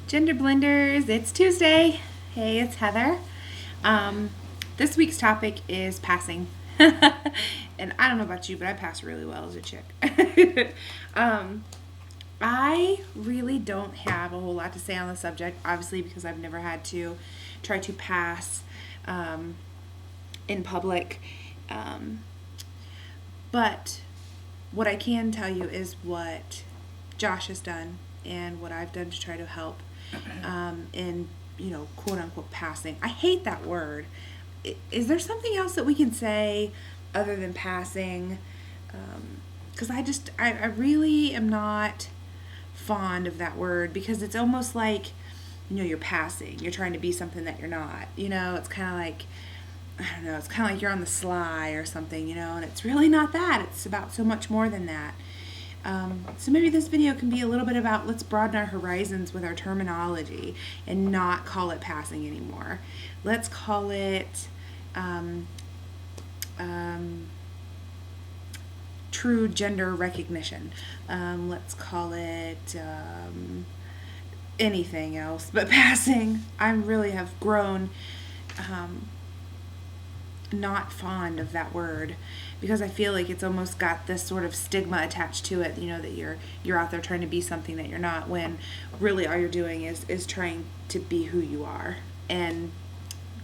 GenderBlenders, it's Tuesday. Hey, it's Heather. This week's topic is passing. And I don't know about you, but I pass really well as a chick. I really don't have a whole lot to say on the subject, obviously, because I've never had to try to pass in public. But what I can tell you is what Josh has done and what I've done to try to help in, quote unquote passing. I hate that word. Is there something else that we can say other than passing? Because I really am not fond of that word, because it's almost like, you're passing. You're trying to be something that you're not. It's kind of like, I don't know, it's kind of like you're on the sly or something, and it's really not that. It's about so much more than that. So maybe this video can be a little bit about, let's broaden our horizons with our terminology and not call it passing anymore. Let's call it true gender recognition. Let's call it anything else but passing. I really have grown not fond of that word, because I feel like it's almost got this sort of stigma attached to it, that you're out there trying to be something that you're not, when really all you're doing is trying to be who you are. And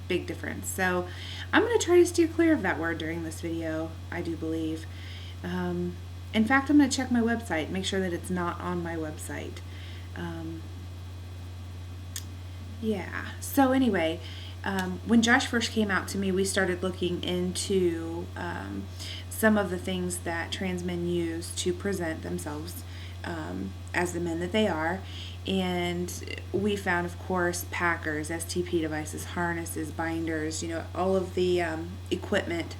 big difference. So I'm going to try to steer clear of that word during this video, I do believe. In fact, I'm going to check my website, make sure that it's not on my website. So anyway, when Josh first came out to me, we started looking into some of the things that trans men use to present themselves as the men that they are. And we found, of course, packers, STP devices, harnesses, binders, all of the equipment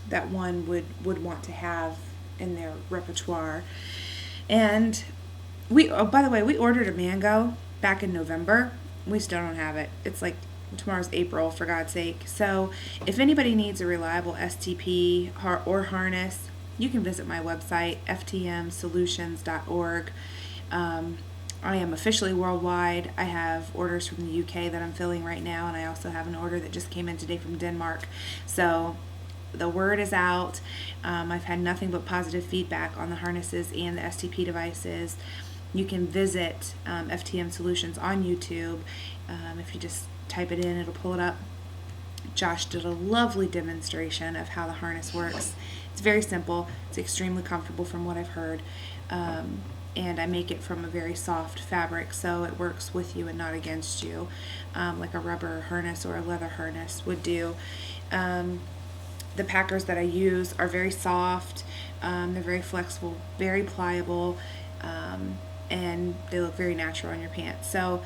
that one would want to have in their repertoire. And by the way, we ordered a Mango back in November. We still don't have it. It's like tomorrow's April, for God's sake. So if anybody needs a reliable STP or harness, you can visit my website, ftmsolutions.org. I am officially worldwide. I have orders from the UK that I'm filling right now, and I also have an order that just came in today from Denmark. So the word is out. I've had nothing but positive feedback on the harnesses and the STP devices. You can visit FTM Solutions on YouTube. If you just type it in, it'll pull it up. Josh did a lovely demonstration of how the harness works. It's very simple. It's extremely comfortable from what I've heard. And I make it from a very soft fabric, so it works with you and not against you, like a rubber harness or a leather harness would do. The packers that I use are very soft. They're very flexible, very pliable, and they look very natural on your pants. So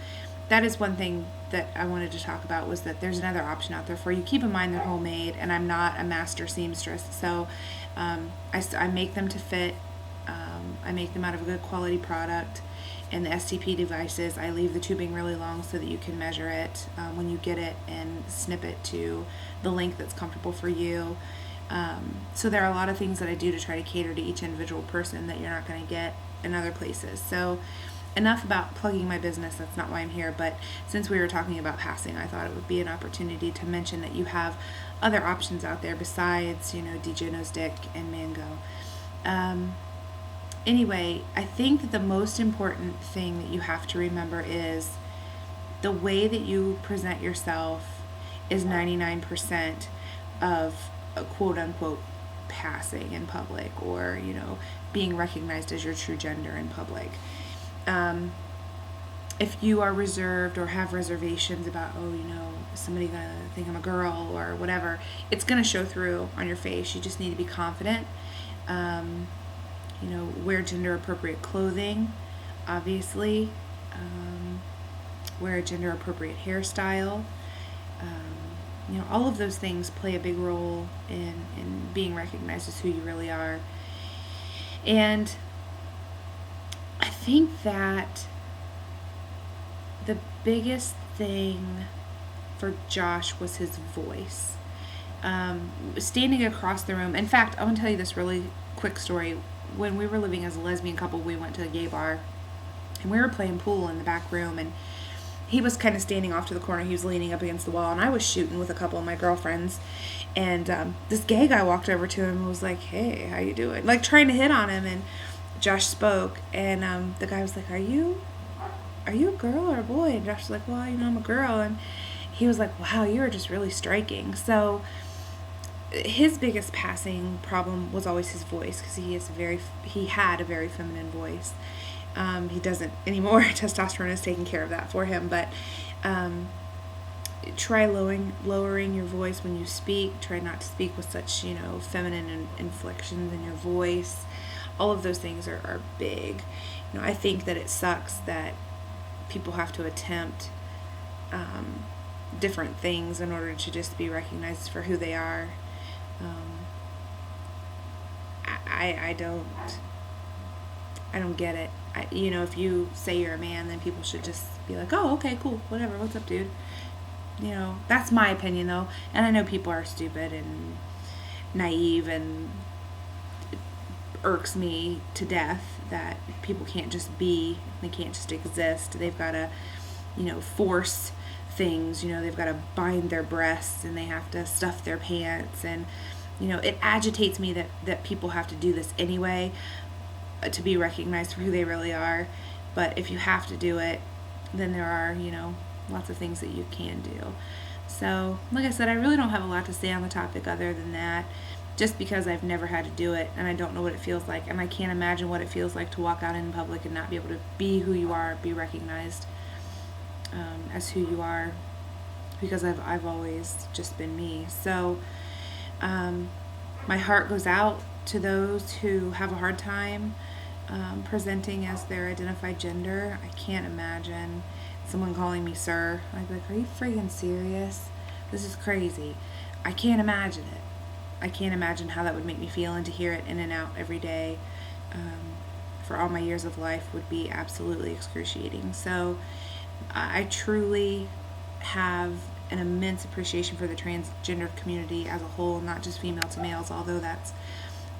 that is one thing that I wanted to talk about, was that there's another option out there for you. Keep in mind they're homemade, and I'm not a master seamstress, so I make them to fit. I make them out of a good quality product. And the STP devices, I leave the tubing really long so that you can measure it when you get it and snip it to the length that's comfortable for you. So there are a lot of things that I do to try to cater to each individual person that you're not going to get in other places. So enough about plugging my business. That's not why I'm here. But since we were talking about passing, I thought it would be an opportunity to mention that you have other options out there besides, DJ Nose Dick and Mango. Anyway, I think that the most important thing that you have to remember is the way that you present yourself is 99% of a quote unquote passing in public, or, being recognized as your true gender in public. If you are reserved or have reservations about, is somebody going to think I'm a girl or whatever, it's going to show through on your face. You just need to be confident. Wear gender appropriate clothing, obviously. Wear a gender appropriate hairstyle. All of those things play a big role in being recognized as who you really are. And I think that the biggest thing for Josh was his voice. Standing across the room. In fact, I want to tell you this really quick story. When we were living as a lesbian couple, we went to a gay bar and we were playing pool in the back room, and he was kind of standing off to the corner. He was leaning up against the wall, and I was shooting with a couple of my girlfriends. And this gay guy walked over to him and was like, "Hey, how you doing?" Like trying to hit on him. And Josh spoke, and the guy was like, "Are you a girl or a boy?" And Josh was like, "Well, I'm a girl." And he was like, "Wow, you are just really striking." So his biggest passing problem was always his voice, because he had a very feminine voice. He doesn't anymore. Testosterone is taking care of that for him. But try lowering your voice when you speak. Try not to speak with such, feminine inflections in your voice. All of those things are big. I think that it sucks that people have to attempt different things in order to just be recognized for who they are. I don't get it. If you say you're a man, then people should just be like, "Oh, okay, cool, whatever, what's up, dude?" That's my opinion, though. And I know people are stupid and naive, and it irks me to death that people can't just be, they can't just exist. They've got to, force things. They've got to bind their breasts, and they have to stuff their pants, and it agitates me that people have to do this anyway to be recognized for who they really are. But if you have to do it, then there are, lots of things that you can do. So, like I said, I really don't have a lot to say on the topic other than that, just because I've never had to do it, and I don't know what it feels like, and I can't imagine what it feels like to walk out in public and not be able to be who you are, be recognized as who you are, because I've always just been me. So my heart goes out to those who have a hard time presenting as their identified gender. I can't imagine someone calling me sir. I'd be like, "Are you freaking serious? This is crazy." I can't imagine it. I can't imagine how that would make me feel, and to hear it in and out every day for all my years of life would be absolutely excruciating. So I truly have an immense appreciation for the transgender community as a whole, not just female to males, although that's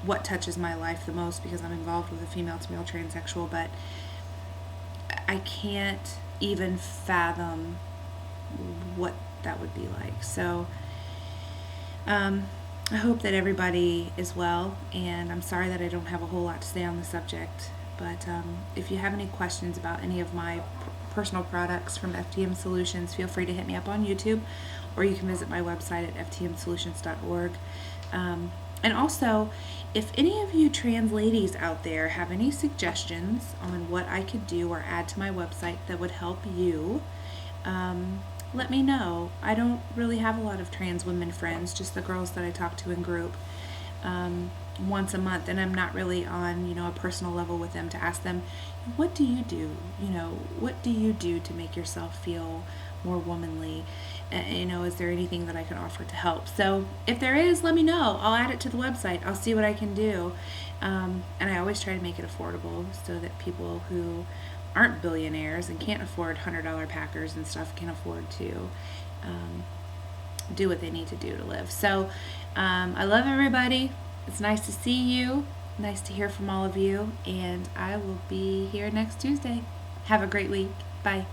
what touches my life the most because I'm involved with a female to male transsexual. But I can't even fathom what that would be like. So I hope that everybody is well, and I'm sorry that I don't have a whole lot to say on the subject. But if you have any questions about any of my personal products from FTM Solutions, feel free to hit me up on YouTube, or you can visit my website at ftmsolutions.org. And also, if any of you trans ladies out there have any suggestions on what I could do or add to my website that would help you, let me know. I don't really have a lot of trans women friends, just the girls that I talk to in group once a month, and I'm not really on, a personal level with them to ask them, what do you do? What do you do to make yourself feel more womanly? Is there anything that I can offer to help? So if there is, let me know. I'll add it to the website. I'll see what I can do. And I always try to make it affordable so that people who aren't billionaires and can't afford $100 Packers and stuff can afford to do what they need to do to live. So I love everybody. It's nice to see you. Nice to hear from all of you. And I will be here next Tuesday. Have a great week. Bye.